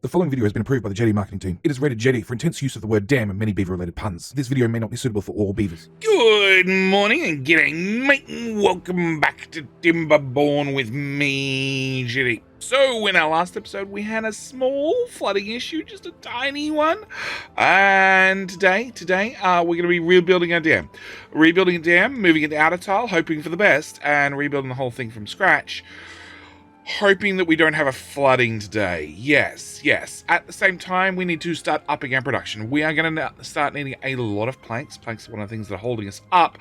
The following video has been approved by the JD marketing team. It is rated JD for intense use of the word damn and many beaver-related puns. This video may not be suitable for all beavers. Good morning and g'day, mate, and welcome back to Timberborn with me, JD. So, in our last episode, we had a small flooding issue, just a tiny one. And today, we're going to be rebuilding our dam. Rebuilding a dam, moving it out of tile, hoping for the best, and rebuilding the whole thing from scratch. Hoping that we don't have a flooding today. Yes. At the same time, we need to start upping our production. We are going to start needing a lot of planks. Planks are one of the things that are holding us up,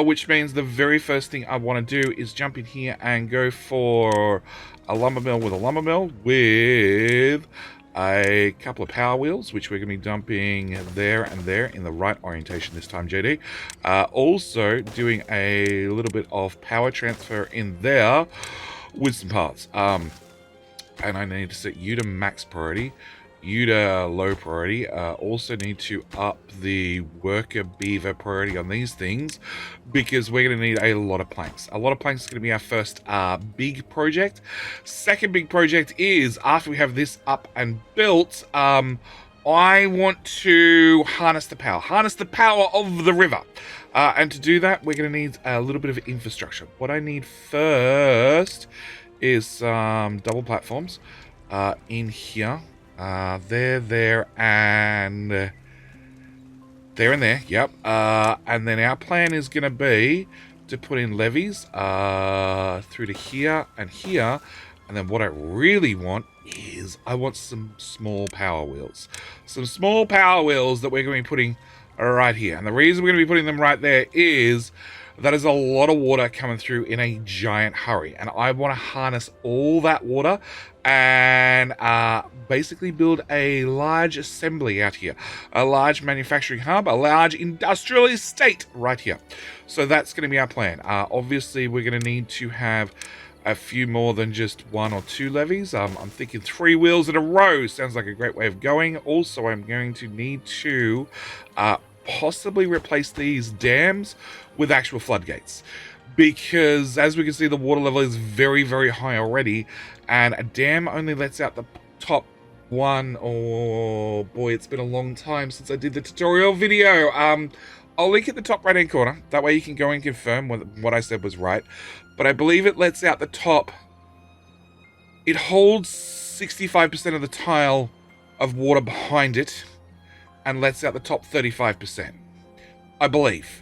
which means the very first thing I want to do is jump in here and go for a lumber mill with a couple of power wheels, which we're going to be dumping there and there in the right orientation this time, JD. Also doing a little bit of power transfer in there with some parts. And I need to set you to max priority, you to low priority. Also need to up the worker beaver priority on these things because we're going to need a lot of planks. A lot of planks is going to be our first big project. Second big project is, after we have this up and built, I want to harness the power of the river. And to do that, we're going to need a little bit of infrastructure. What I need first is some double platforms in here. There, and there. Yep. And then our plan is going to be to put in levees through to here and here. And then what I really want is I want some small power wheels. Some small power wheels that we're going to be putting right here. And the reason we're going to be putting them right there is that is a lot of water coming through in a giant hurry. And I want to harness all that water and basically build a large assembly out here. A large manufacturing hub, a large industrial estate right here. So that's going to be our plan. Obviously, we're going to need to have a few more than just one or two levees. I'm thinking 3 wheels in a row sounds like a great way of going. Also, I'm going to need to possibly replace these dams with actual floodgates, because as we can see, the water level is very, very high already, and a dam only lets out the top one. Oh boy, it's been a long time since I did the tutorial video. I'll link at the top right hand corner, that way you can go and confirm what I said was right. But I believe it lets out the top, it holds 65% of the tile of water behind it and lets out the top 35%. I believe.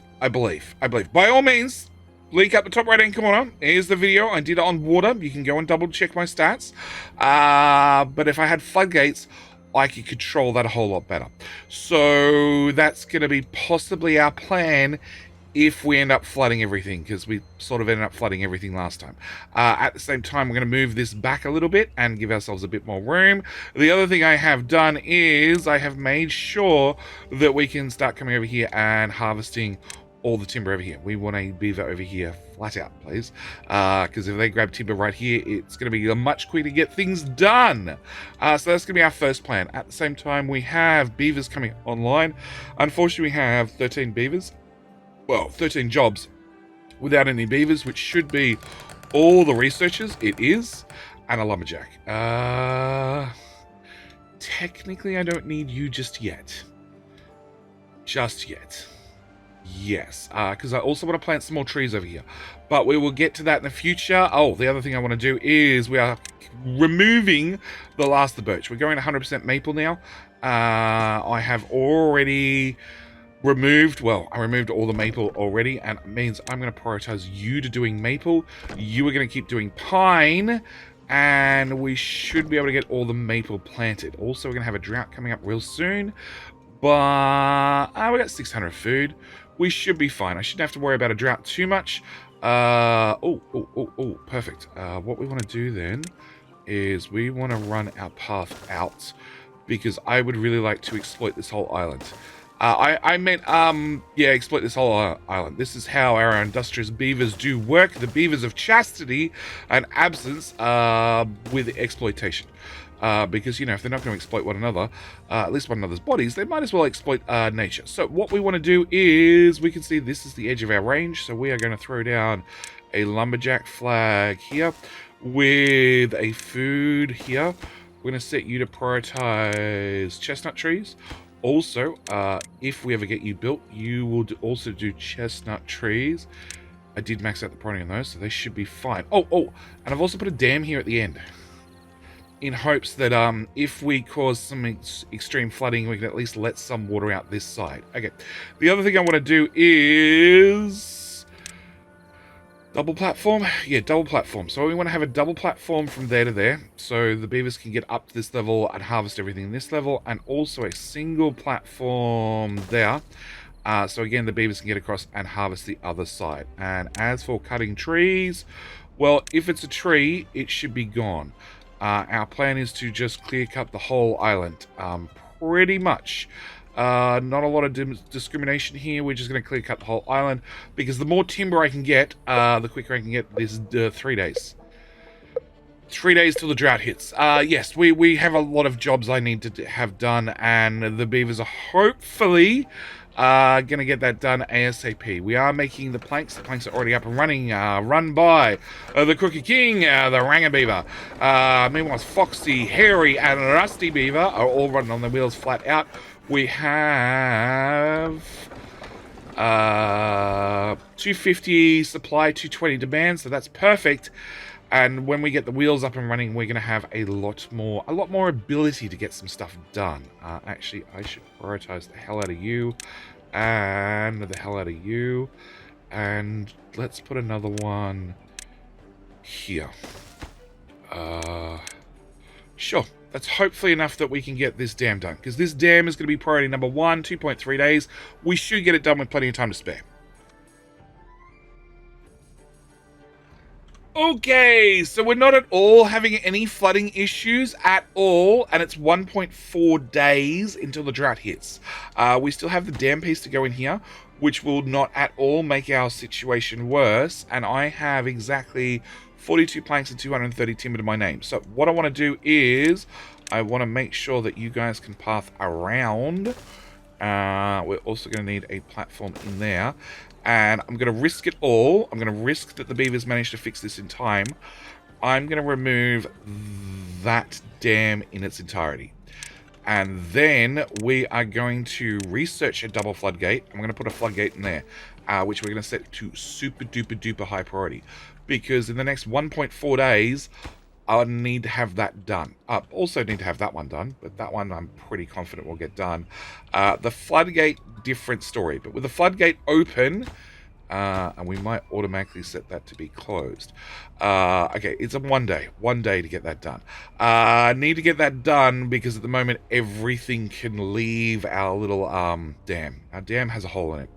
By all means, link up the top right hand corner. Here's the video I did on water. You can go and double check my stats. But if I had floodgates, I could control that a whole lot better. So that's going to be possibly our plan if we end up flooding everything, because we sort of ended up flooding everything last time. At the same time, we're going to move this back a little bit and give ourselves a bit more room. The other thing I have done is I have made sure that we can start coming over here and harvesting all the timber over here. We want a beaver over here flat out, please, because if they grab timber right here, it's going to be much quicker to get things done. So that's going to be our first plan. At the same time, we have beavers coming online. Unfortunately, we have 13 beavers. Well, 13 jobs without any beavers, which should be all the researchers. It is. And a lumberjack. Technically, I don't need you just yet. Yes, because I also want to plant some more trees over here. But we will get to that in the future. Oh, the other thing I want to do is we are removing the last of the birch. We're going 100% maple now. I have already removed, I removed all the maple already, and it means I'm going to prioritize you to doing maple. You are going to keep doing pine, and we should be able to get all the maple planted. Also, we're going to have a drought coming up real soon, but we got 600 food. We should be fine. I shouldn't have to worry about a drought too much. Perfect. What we want to do then is we want to run our path out, because I would really like to exploit this whole island. Exploit this whole island. This is how our industrious beavers do work. The beavers of chastity and absence with exploitation. Because, you know, if they're not going to exploit one another, at least one another's bodies, they might as well exploit nature. So what we want to do is, we can see this is the edge of our range, so we are going to throw down a lumberjack flag here with a food here. We're going to set you to prioritize chestnut trees. Also, if we ever get you built, you will also do chestnut trees. I did max out the priority on those, so they should be fine. Oh, and I've also put a dam here at the end, in hopes that if we cause some extreme flooding, we can at least let some water out this side. Okay, the other thing I want to do is double platform. Yeah, double platform. So we want to have a double platform from there to there, so the beavers can get up to this level and harvest everything in this level, and also a single platform there. So again, the beavers can get across and harvest the other side. And as for cutting trees, well, if it's a tree, it should be gone. Our plan is to just clear cut the whole island, pretty much. Not a lot of discrimination here. We're just going to clear cut the whole island, because the more timber I can get, the quicker I can get this 3 days. 3 days till the drought hits. Yes, we have a lot of jobs I need to have done, and the beavers are hopefully gonna get that done ASAP. We are making the planks. The planks are already up and running. Run by the Crooked King, the Ranger Beaver. Meanwhile, Foxy, Hairy, and Rusty Beaver are all running on the wheels flat out. We have 250 supply, 220 demand, so that's perfect. And when we get the wheels up and running, we're going to have a lot more ability to get some stuff done. Actually, I should prioritize the hell out of you and the hell out of you. And let's put another one here. Sure. That's hopefully enough that we can get this dam done, because this dam is going to be priority number 1, 2.3 days. We should get it done with plenty of time to spare. Okay, so we're not at all having any flooding issues at all, and it's 1.4 days until the drought hits. We still have the dam piece to go in here, which will not at all make our situation worse, and I have exactly 42 planks and 230 timber to my name. So what I want to do is I want to make sure that you guys can path around. We're also going to need a platform in there. And I'm going to risk it all. I'm going to risk that the beavers manage to fix this in time. I'm going to remove that dam in its entirety. And then we are going to research a double floodgate. I'm going to put a floodgate in there, which we're going to set to super duper duper high priority. Because in the next 1.4 days, I need to have that done. Also need to have that one done, but that one I'm pretty confident will get done. The floodgate, different story. But with the floodgate open, and we might automatically set that to be closed. Okay, it's a 1 day. 1 day to get that done. I need to get that done because at the moment everything can leave our little dam. Our dam has a hole in it.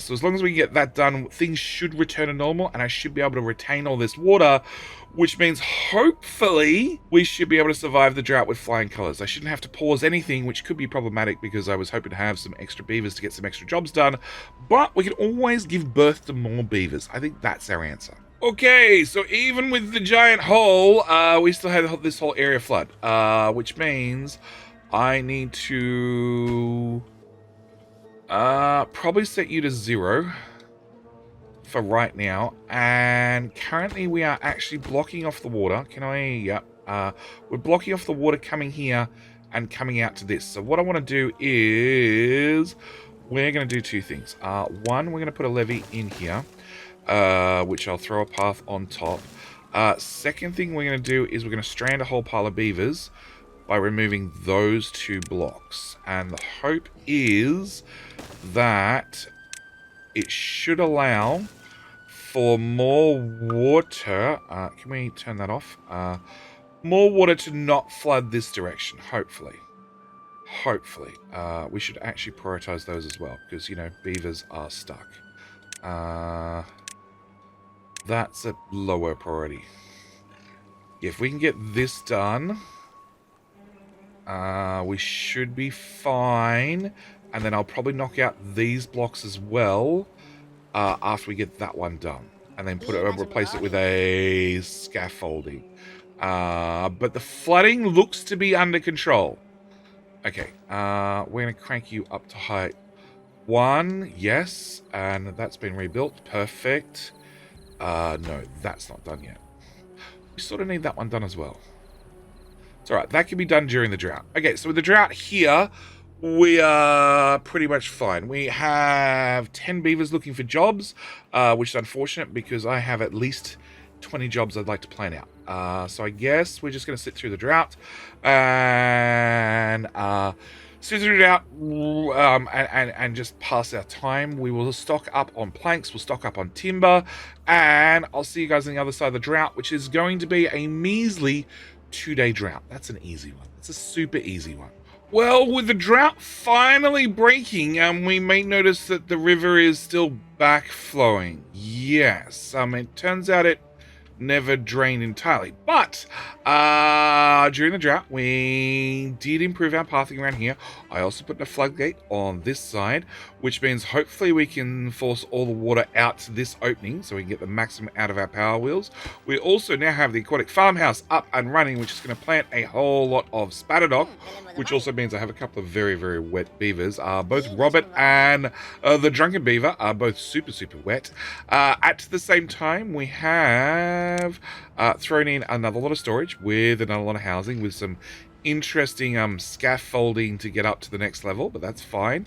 So as long as we get that done, things should return to normal, and I should be able to retain all this water, which means hopefully we should be able to survive the drought with flying colors. I shouldn't have to pause anything, which could be problematic because I was hoping to have some extra beavers to get some extra jobs done, but we can always give birth to more beavers. I think that's our answer. Okay, so even with the giant hole, we still have this whole area flood, which means I need to probably set you to 0 for right now, and currently we are actually blocking off the water. Can I? Yep. We're blocking off the water coming here and coming out to this. So what I want to do is we're going to do 2 things. One, we're going to put a levee in here, which I'll throw a path on top. Second thing we're going to do is we're going to strand a whole pile of beavers by removing those 2 blocks. And the hope is that it should allow for more water. Can we turn that off? More water to not flood this direction, hopefully. Hopefully. We should actually prioritize those as well, because, you know, beavers are stuck. That's a lower priority. If we can get this done, we should be fine. And then I'll probably knock out these blocks as well after we get that one done. And then replace it with a scaffolding. But the flooding looks to be under control. Okay, we're going to crank you up to height 1. Yes, and that's been rebuilt. Perfect. No, that's not done yet. We sort of need that one done as well. It's all right. That can be done during the drought. Okay, so with the drought here, we are pretty much fine. We have 10 beavers looking for jobs, which is unfortunate because I have at least 20 jobs I'd like to plan out. So I guess we're just going to sit through the drought and sit through the drought and just pass our time. We will stock up on planks, we'll stock up on timber, and I'll see you guys on the other side of the drought, which is going to be a measly 2-day drought. That's an easy one. It's a super easy one. Well, with the drought finally breaking, we may notice that the river is still back flowing. Yes, it turns out it never drained entirely, but during the drought we did improve our pathing around here. I also put a floodgate on this side, which means hopefully we can force all the water out to this opening so we can get the maximum out of our power wheels. We also now have the aquatic farmhouse up and running, which is going to plant a whole lot of spatterdock, which also means I have a couple of very, very wet beavers. Both Robert and the drunken beaver are both super, super wet. At the same time, we have thrown in another lot of storage with another lot of housing with some interesting scaffolding to get up to the next level, but that's fine.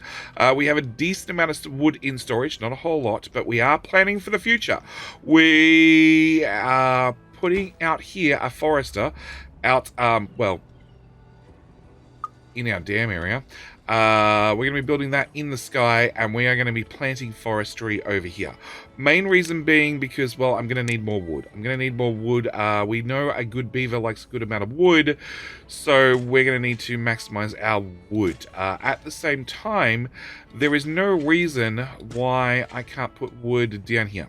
We have a decent amount of wood in storage, not a whole lot, but we are planning for the future. We are putting out here a forester out, well, in our dam area. We're going to be building that in the sky, and we are going to be planting forestry over here. Main reason being because, well, I'm going to need more wood. We know a good beaver likes a good amount of wood, so we're going to need to maximize our wood. At the same time, there is no reason why I can't put wood down here.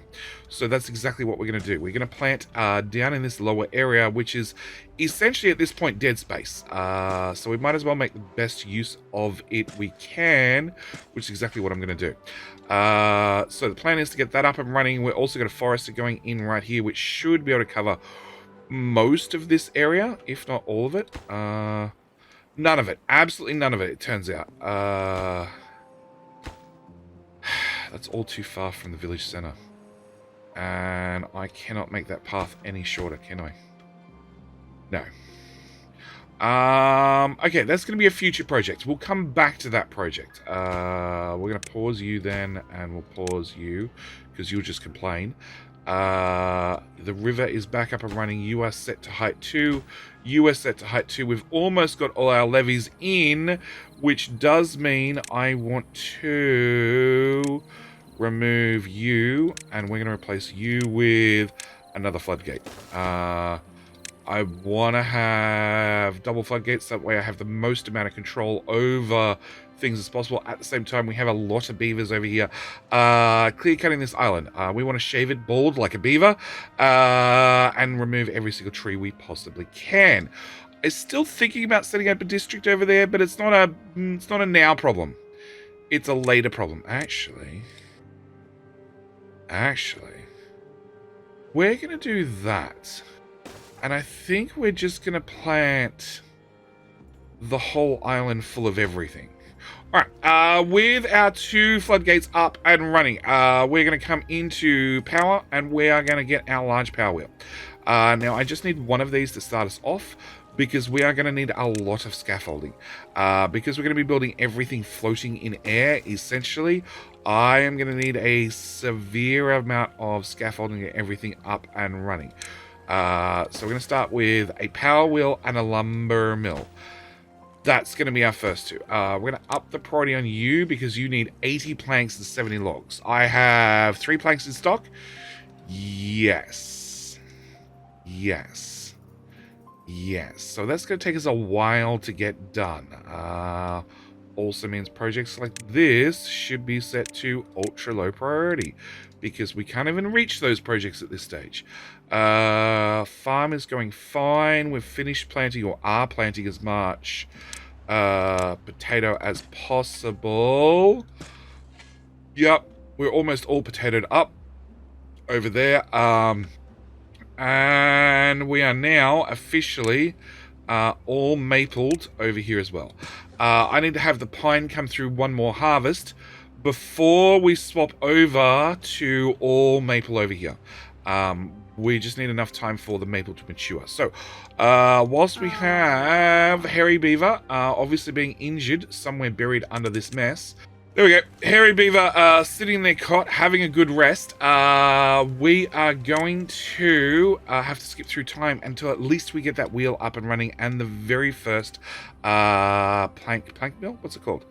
So that's exactly what we're going to do. We're going to plant down in this lower area, which is essentially at this point dead space. So we might as well make the best use of it we can, which is exactly what I'm going to do. So the plan is to get that up and running. We're also got a forester going in right here, which should be able to cover most of this area, if not all of it. None of it. Absolutely none of it, it turns out. That's all too far from the village center. And I cannot make that path any shorter, can I? No. Okay, that's going to be a future project. We'll come back to that project. We're going to pause you then, and we'll pause you, because you'll just complain. The river is back up and running. You are set to height 2. You are set to height 2. We've almost got all our levees in, which does mean I want to remove you, and we're going to replace you with another floodgate. I want to have double floodgates, that way I have the most amount of control over things as possible. At the same time, we have a lot of beavers over here. Clear cutting this island. We want to shave it bald like a beaver, and remove every single tree we possibly can. I'm still thinking about setting up a district over there, but it's not a now problem. It's a later problem. Actually, we're going to do that. And I think we're just going to plant the whole island full of everything. Alright, with our 2 floodgates up and running, we're going to come into power, and we are going to get our large power wheel. Now, I just need one of these to start us off, because we are going to need a lot of scaffolding. Because we're going to be building everything floating in air, essentially, I am going to need a severe amount of scaffolding to get everything up and running. So we're going to start with a power wheel and a lumber mill. That's going to be our first 2. We're going to up the priority on you because you need 80 planks and 70 logs. I have 3 planks in stock. Yes. So that's going to take us a while to get done. Also means projects like this should be set to ultra low priority, because we can't even reach those projects at this stage. Farm is going fine. We've finished planting, or are planting, as much potato as possible. Yep, we're almost all potatoed up over there. And we are now officially all mapled over here as well. I need to have the pine come through one more harvest before we swap over to all maple over here. We just need enough time for the maple to mature. So, whilst we have Hairy Beaver, obviously being injured, somewhere buried under this mess. There we go. Hairy Beaver sitting in their cot, having a good rest. We are going to have to skip through time until at least we get that wheel up and running and the very first plank mill? What's it called?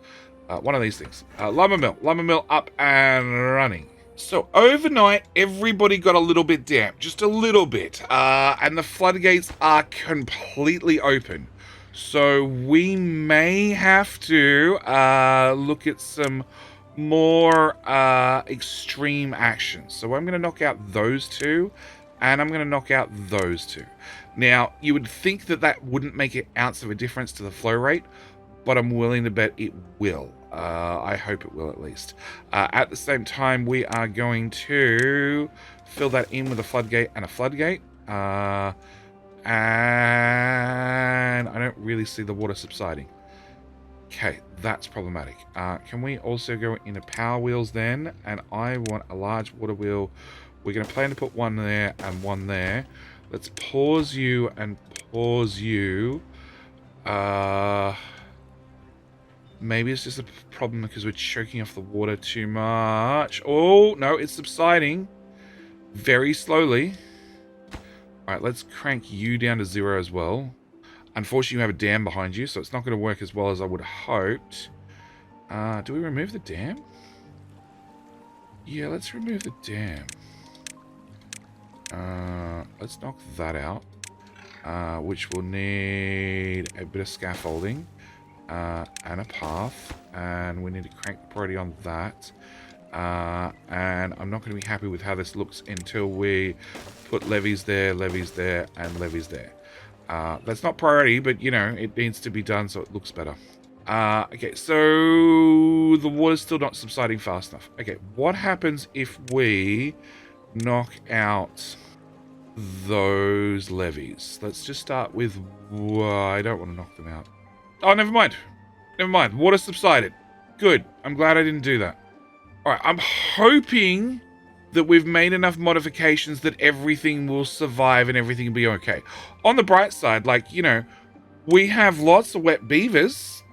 One of these things. Lumber mill up and running. So overnight, everybody got a little bit damp, just a little bit, and the floodgates are completely open. So we may have to look at some more extreme actions. So I'm going to knock out those two, and I'm going to knock out those two. Now, you would think that that wouldn't make an ounce of a difference to the flow rate, but I'm willing to bet it will. I hope it will, at least. At the same time, we are going to fill that in with a floodgate and a floodgate. And I don't really see the water subsiding. Okay, that's problematic. Can we also go into power wheels then? And I want a large water wheel. We're going to plan to put one there and one there. Let's pause you and pause you. Maybe it's just a problem because we're choking off the water too much. Oh, no, it's subsiding very slowly. All right, let's crank you down to 0 as well. Unfortunately, you have a dam behind you, so it's not going to work as well as I would have hoped. Do we remove the dam? Yeah, let's remove the dam. Let's knock that out, which will need a bit of scaffolding. And a path, and we need to crank the priority on that, and I'm not going to be happy with how this looks until we put levees there, and levees there. That's not priority, but you know, it needs to be done so it looks better. Okay, so the water's still not subsiding fast enough. Okay, what happens if we knock out those levees? Let's just start with, I don't want to knock them out. Oh, never mind. Never mind. Water subsided. Good. I'm glad I didn't do that. All right. I'm hoping that we've made enough modifications that everything will survive and everything will be okay. On the bright side, like, you know, we have lots of wet beavers.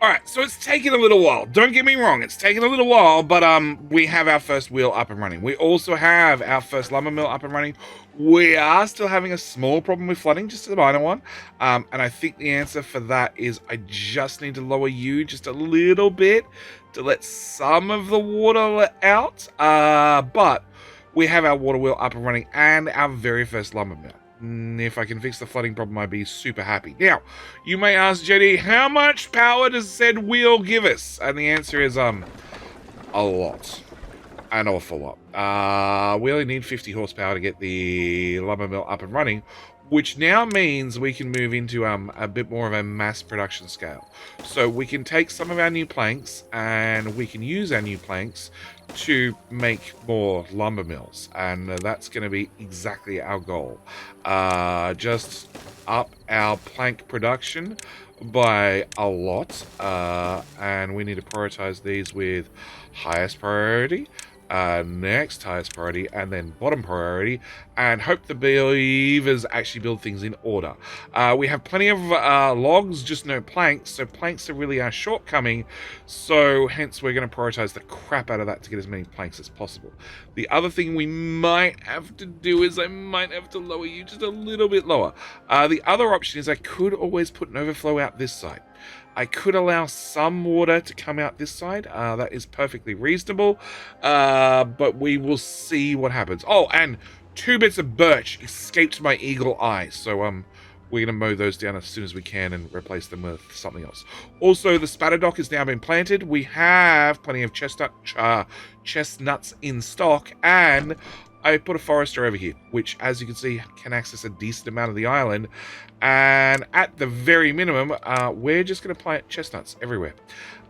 All right. So it's taken a little while. Don't get me wrong. It's taken a little while, but we have our first wheel up and running. We also have our first lumber mill up and running. We are still having a small problem with flooding, just a minor one. And I think the answer for that is I just need to lower you just a little bit to let some of the water out. But we have our water wheel up and running and our very first lumber mill. If I can fix the flooding problem, I'd be super happy. Now, you may ask, Jetty, how much power does said wheel give us? And the answer is, a lot. An awful lot. We only need 50 horsepower to get the lumber mill up and running, which now means we can move into a bit more of a mass production scale. So we can take some of our new planks and we can use our new planks to make more lumber mills, and that's going to be exactly our goal. Just up our plank production by a lot, and we need to prioritize these with highest priority, next highest priority, and then bottom priority, and hope the beavers actually build things in order. We have plenty of logs, just no planks, so planks are really our shortcoming, so hence we're going to prioritize the crap out of that to get as many planks as possible. The other thing we might have to do is I might have to lower you just a little bit lower. The other option is I could always put an overflow out this side. I could allow some water to come out this side. That is perfectly reasonable. But we will see what happens. Oh, and 2 bits of birch escaped my eagle eye. So we're going to mow those down as soon as we can and replace them with something else. Also, the spatterdock has now been planted. We have plenty of chestnuts in stock. And I put a forester over here, which, as you can see, can access a decent amount of the island. And at the very minimum, we're just going to plant chestnuts everywhere.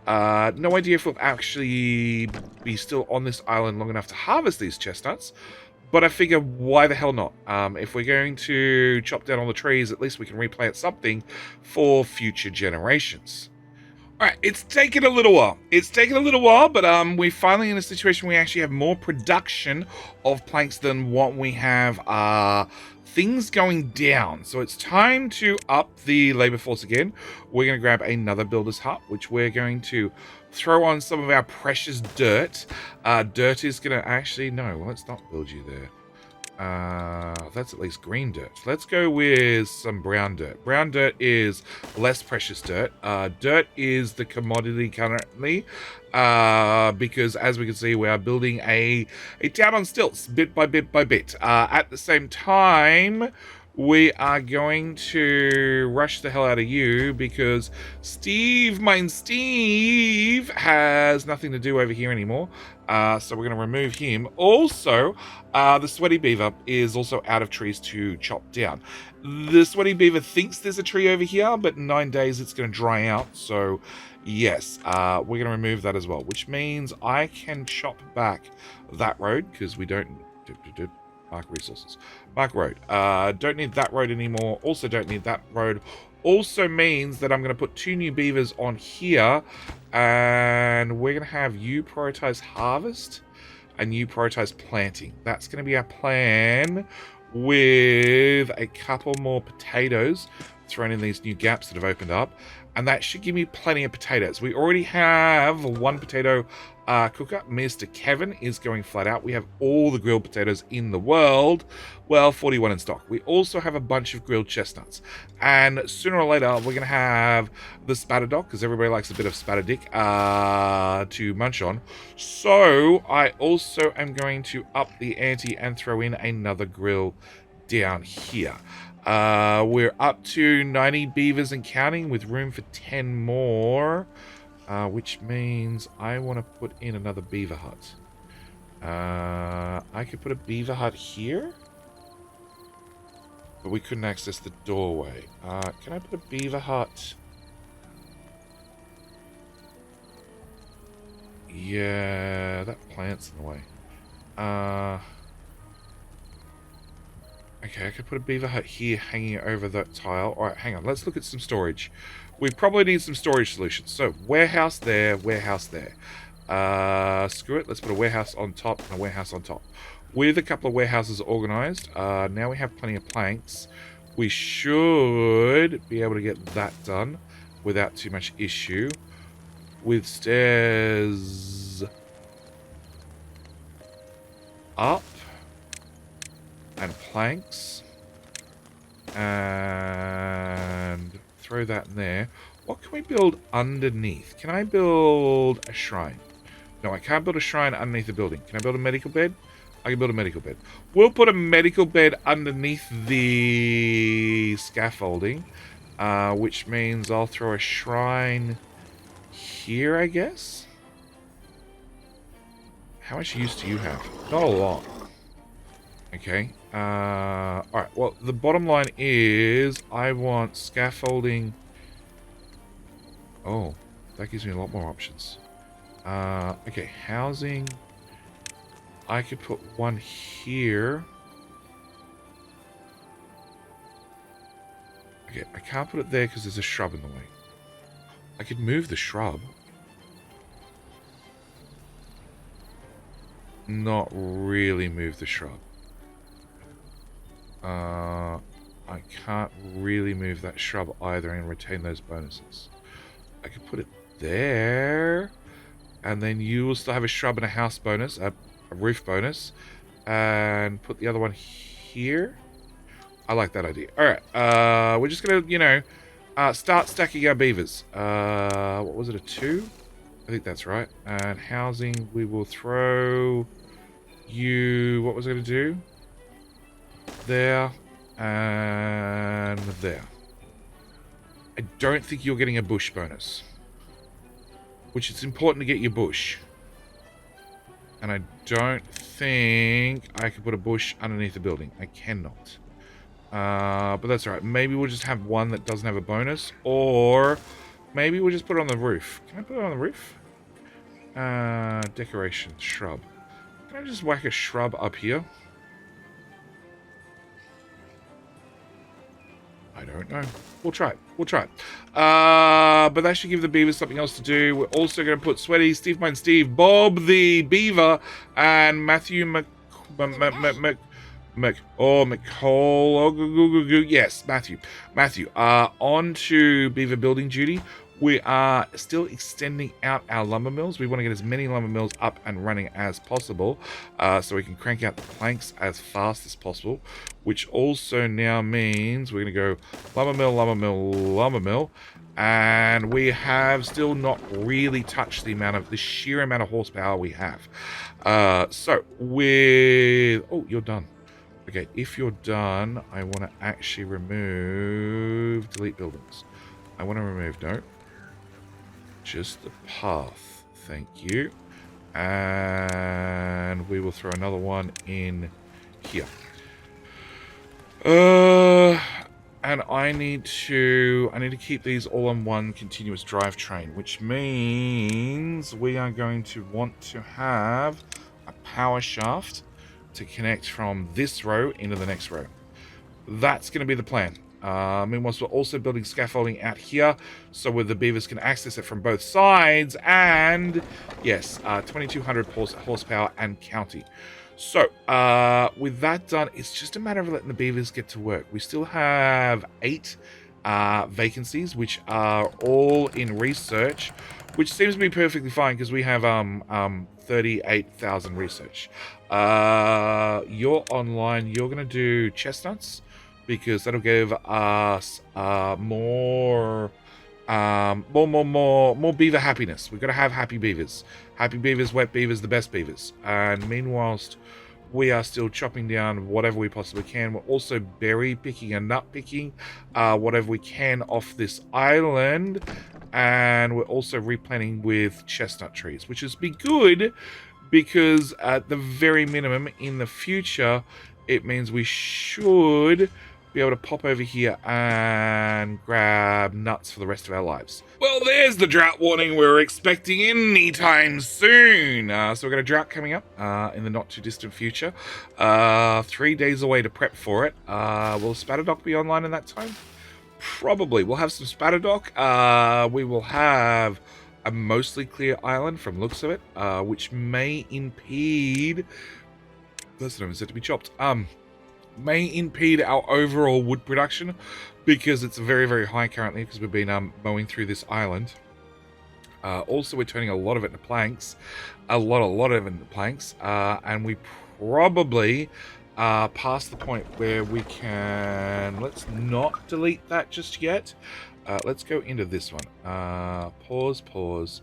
No idea if we'll actually be still on this island long enough to harvest these chestnuts, but I figure why the hell not? If we're going to chop down all the trees, at least we can replant something for future generations. All right, it's taken a little while. It's taken a little while, but we're finally in a situation where we actually have more production of planks than what we have things going down. So it's time to up the labor force again. We're going to grab another builder's hut, which we're going to throw on some of our precious dirt. Dirt is going to actually... No, let's not build you there. That's at least green dirt. Let's go with some brown dirt. Brown dirt is less precious dirt. Dirt is the commodity currently, because as we can see, we are building a town on stilts, bit by bit by bit. At the same time, we are going to rush the hell out of you because Steve, has nothing to do over here anymore. So we're going to remove him. Also, the sweaty beaver is also out of trees to chop down. The sweaty beaver thinks there's a tree over here, but in 9 days it's going to dry out. So yes, we're going to remove that as well, which means I can chop back that road because we don't... Mark resources. Mark road. Don't need that road anymore. Also don't need that road. Also means that I'm going to put 2 new beavers on here. And we're going to have you prioritize harvest. And you prioritize planting. That's going to be our plan. With a couple more potatoes thrown in these new gaps that have opened up. And that should give me plenty of potatoes. We already have 1 potato cooker. Mr. Kevin is going flat out. We have all the grilled potatoes in the world. Well, 41 in stock. We also have a bunch of grilled chestnuts. And sooner or later, we're going to have the spatter dog, because everybody likes a bit of spatter dick to munch on. So I also am going to up the ante and throw in another grill down here. We're up to 90 beavers and counting with room for 10 more, which means I want to put in another beaver hut. I could put a beaver hut here, but we couldn't access the doorway. Can I put a beaver hut? Yeah, that plant's in the way. Okay, I could put a beaver hut here hanging over that tile. Alright, hang on. Let's look at some storage. We probably need some storage solutions. So, warehouse there, warehouse there. Screw it. Let's put a warehouse on top and a warehouse on top. With a couple of warehouses organized, now we have plenty of planks. We should be able to get that done without too much issue. With stairs up. And planks. And throw that in there. What can we build underneath? Can I build a shrine? No, I can't build a shrine underneath the building. Can I build a medical bed? I can build a medical bed. We'll put a medical bed underneath the scaffolding. Which means I'll throw a shrine here, I guess? How much use do you have? Not a lot. Okay. Alright, well, the bottom line is I want scaffolding. Oh, that gives me a lot more options. Okay, housing. I could put one here. Okay, I can't put it there because there's a shrub in the way. I could move the shrub. Not really move the shrub. I can't really move that shrub either and retain those bonuses. I could put it there, and then you will still have a shrub and a house bonus, a roof bonus, and put the other one here. I like that idea. Alright, we're just gonna, you know, start stacking our beavers. What was it, a 2? I think that's right. And housing, we will throw you... What was I gonna do? There and there. I don't think you're getting a bush bonus, which it's important to get your bush, and I don't think I can put a bush underneath the building. I cannot, but that's all right. Maybe we'll just have one that doesn't have a bonus, or maybe we'll just put it on the roof. Can I put it on the roof? Decoration, shrub. Can I just whack a shrub up here? I don't know. We'll try it. We'll try it. But that should give the beavers something else to do. We're also going to put Sweaty, Steve Mine Steve, Bob the Beaver, and Matthew McCall. Yes, Matthew. On to beaver building duty. We are still extending out our lumber mills. We want to get as many lumber mills up and running as possible, so we can crank out the planks as fast as possible, which also now means we're going to go lumber mill, lumber mill, lumber mill, and we have still not really touched the sheer amount of horsepower we have. So with... Oh, you're done. Okay, if you're done, I want to actually remove... Delete buildings. I want to remove... No. Just the path. Thank you. And we will throw another one in here. And I need to keep these all on one continuous drivetrain, which means we are going to want to have a power shaft to connect from this row into the next row. That's going to be the plan. Meanwhile, we're also building scaffolding out here so where the beavers can access it from both sides, and yes, 2200 horsepower and counting. So with that done, it's just a matter of letting the beavers get to work. We still have 8 vacancies, which are all in research, which seems to be perfectly fine because we have 38,000 research. You're online. You're going to do chestnuts, because that'll give us more beaver happiness. We've got to have happy beavers. Happy beavers, wet beavers, the best beavers. And meanwhile, we are still chopping down whatever we possibly can. We're also berry picking and nut picking whatever we can off this island. And we're also replanting with chestnut trees, which has been good because at the very minimum in the future, it means we should be able to pop over here and grab nuts for the rest of our lives. Well, there's the drought warning we were expecting anytime soon. So we've got a drought coming up in the not too distant future. 3 days away to prep for it. Will Spatterdock be online in that time? Probably. We'll have some Spatterdock. We will have a mostly clear island from looks of it, which may impede... That's not even said to be chopped. May impede our overall wood production because it's very, very high currently because we've been mowing through this island. Also, we're turning a lot of it into planks. A lot of it into planks. And we probably past the point where we can... Let's not delete that just yet. Let's go into this one. Pause.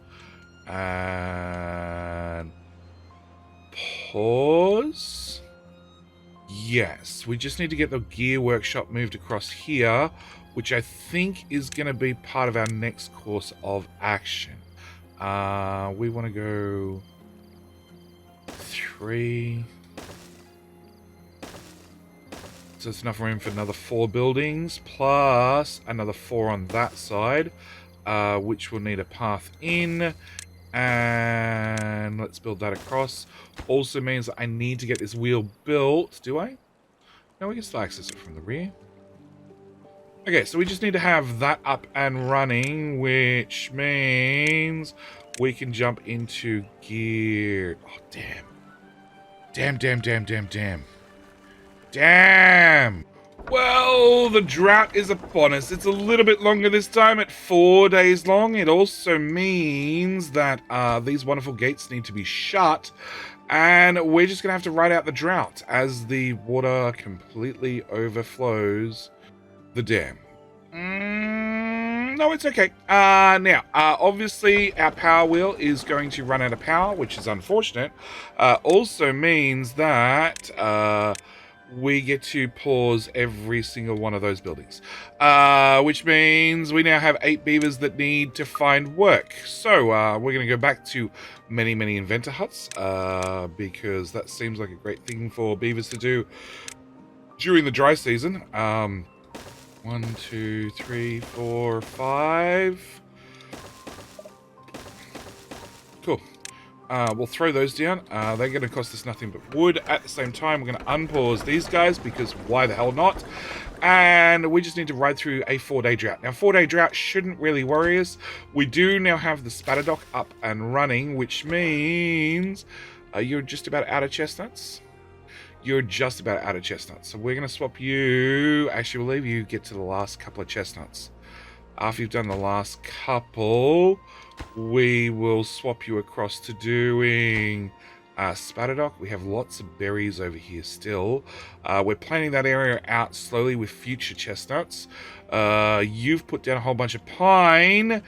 And... Pause. Yes, we just need to get the gear workshop moved across here, which I think is going to be part of our next course of action. We want to go 3. So it's enough room for another 4 buildings, plus another 4 on that side, which will need a path in. And let's build that across. Also means that I need to get this wheel built. Do I? No, we can still access it from the rear. Okay, so we just need to have that up and running, which means we can jump into gear. Oh, damn. Damn! Well, the drought is upon us. It's a little bit longer this time at 4 days long. It also means that these wonderful gates need to be shut. And we're just going to have to ride out the drought as the water completely overflows the dam. No, it's okay. Now, obviously, our power wheel is going to run out of power, which is unfortunate. Also means that... we get to pause every single one of those buildings. Which means we now have 8 beavers that need to find work. So we're going to go back to many inventor huts because that seems like a great thing for beavers to do during the dry season. 1, 2, 3, 4, 5. Cool. We'll throw those down. They're going to cost us nothing but wood. At the same time, we're going to unpause these guys because why the hell not? And we just need to ride through a 4-day drought. Now, 4-day drought shouldn't really worry us. We do now have the spatter dock up and running, which means you're just about out of chestnuts. You're just about out of chestnuts. So we're going to swap you. Actually, we'll leave you get to the last couple of chestnuts. After you've done the last couple, we will swap you across to doing spatter dock. We have lots of berries over here still. We're planning that area out slowly with future chestnuts. You've put down a whole bunch of pine,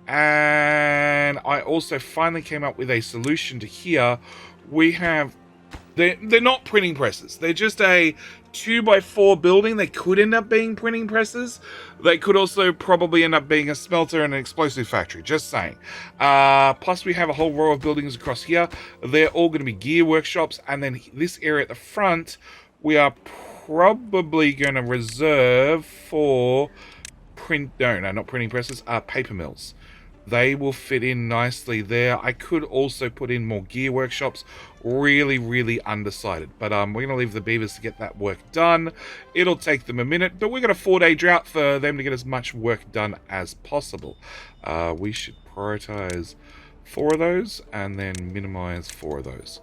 and I also finally came up with a solution to here. We have they're not printing presses. They're just a 2x4 building. They could end up being printing presses. They could also probably end up being a smelter and an explosive factory. Just saying. Plus, we have a whole row of buildings across here. They're all going to be gear workshops. And then this area at the front, we are probably going to reserve for not printing presses, paper mills. They will fit in nicely there. I could also put in more gear workshops. Really undecided. But we're going to leave the beavers to get that work done. It'll take them a minute, but we've got a 4-day drought for them to get as much work done as possible. We should prioritize 4 of those and then minimize 4 of those.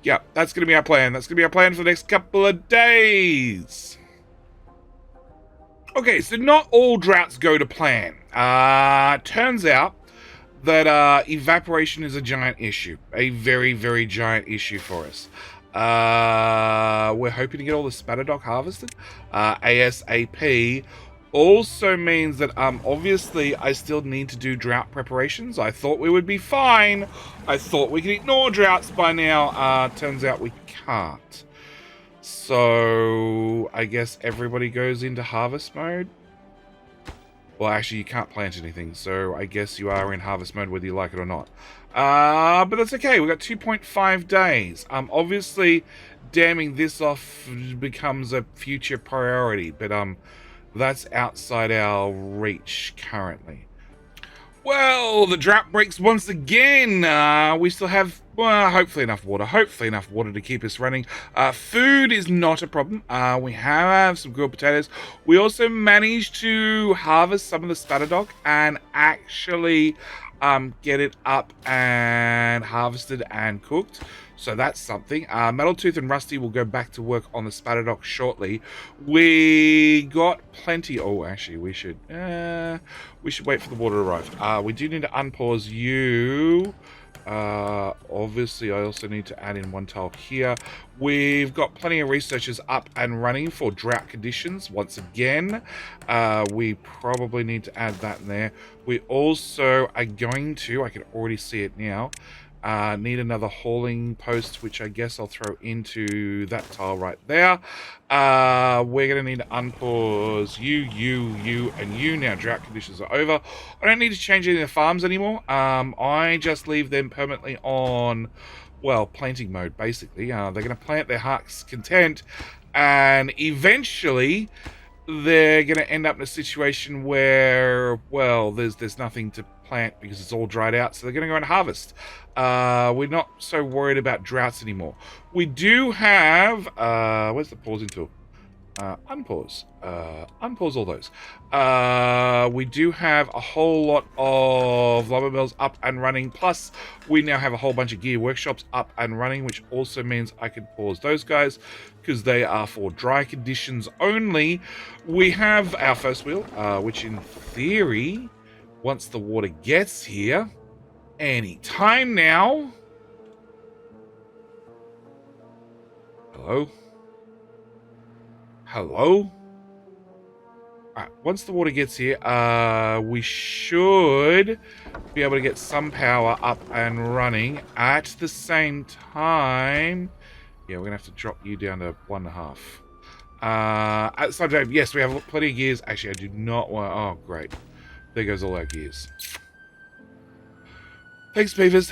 Yeah, that's going to be our plan. That's going to be our plan for the next couple of days. Okay, so not all droughts go to plan. Turns out that evaporation is a giant issue. A very giant issue for us. We're hoping to get all the spatter dock harvested ASAP. Also means that obviously I still need to do drought preparations. I thought we would be fine. I thought we could ignore droughts by now. Turns out we can't. So I guess everybody goes into harvest mode. Well, actually, you can't plant anything, so I guess you are in harvest mode whether you like it or not. But that's okay. We've got 2.5 days. Obviously, damming this off becomes a future priority, but that's outside our reach currently. Well, the drought breaks once again. We still have, hopefully enough water. Hopefully enough water to keep us running. Food is not a problem. We have some grilled potatoes. We also managed to harvest some of the spatter dock and actually get it up and harvested and cooked. So that's something. Metaltooth and Rusty will go back to work on the spatter dock shortly. We got plenty. Oh, actually, we should wait for the water to arrive. We do need to unpause you. Obviously, I also need to add in 1 tile here. We've got plenty of researchers up and running for drought conditions. Once again, we probably need to add that in there. We also are going to, I can already see it now, need another hauling post, which I guess I'll throw into that tile right there. We're going to need to unpause you, and you. Now drought conditions are over. I don't need to change any of the farms anymore. I just leave them permanently on, well, planting mode, basically. They're going to plant their heart's content, and eventually they're going to end up in a situation where, well, there's nothing to plant because it's all dried out, so they're going to go and harvest. We're not so worried about droughts anymore. We do have where's the pausing tool? Unpause all those. We do have a whole lot of lumber mills up and running, plus we now have a whole bunch of gear workshops up and running, which also means I could pause those guys because they are for dry conditions only. We have our first wheel, which in theory, once the water gets here, any time now. Hello? Alright, once the water gets here, we should be able to get some power up and running. At the same time, yeah, we're going to have to drop you down to 1.5. At the same time, yes, we have plenty of gears. Actually, I do not want... Oh, great. There goes all our gears. Thanks, Beavers.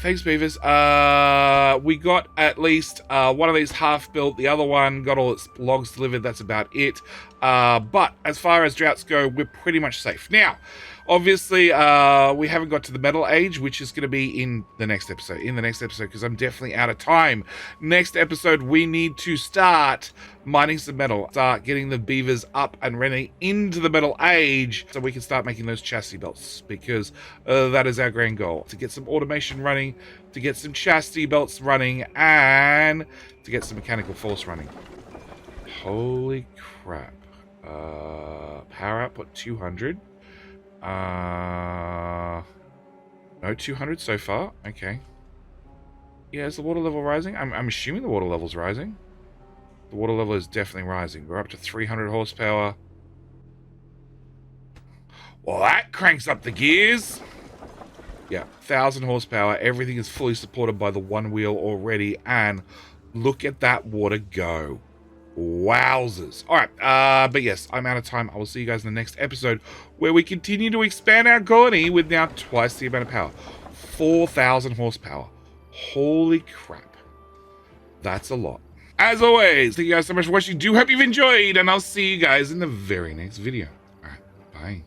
Thanks, Beavers. We got at least one of these half built. The other one got all its logs delivered. That's about it. But as far as droughts go, we're pretty much safe. Now, Obviously, we haven't got to the metal age, which is going to be in the next episode. Because I'm definitely out of time. Next episode, we need to start mining some metal. Start getting the beavers up and running into the metal age so we can start making those chassis belts. Because that is our grand goal. To get some automation running, to get some chassis belts running, and to get some mechanical force running. Holy crap. Power output 200. No 200 so far. Okay. Yeah, is the water level rising? I'm assuming the water level's rising. The water level is definitely rising. We're up to 300 horsepower. Well, that cranks up the gears. Yeah, 1,000 horsepower. Everything is fully supported by the one wheel already. And look at that water go. Wowzers. All right, but yes, I'm out of time. I will see you guys in the next episode where we continue to expand our colony with now twice the amount of power. 4,000 horsepower. Holy crap. That's a lot. As always, thank you guys so much for watching. Do hope you've enjoyed, and I'll see you guys in the very next video. All right, bye.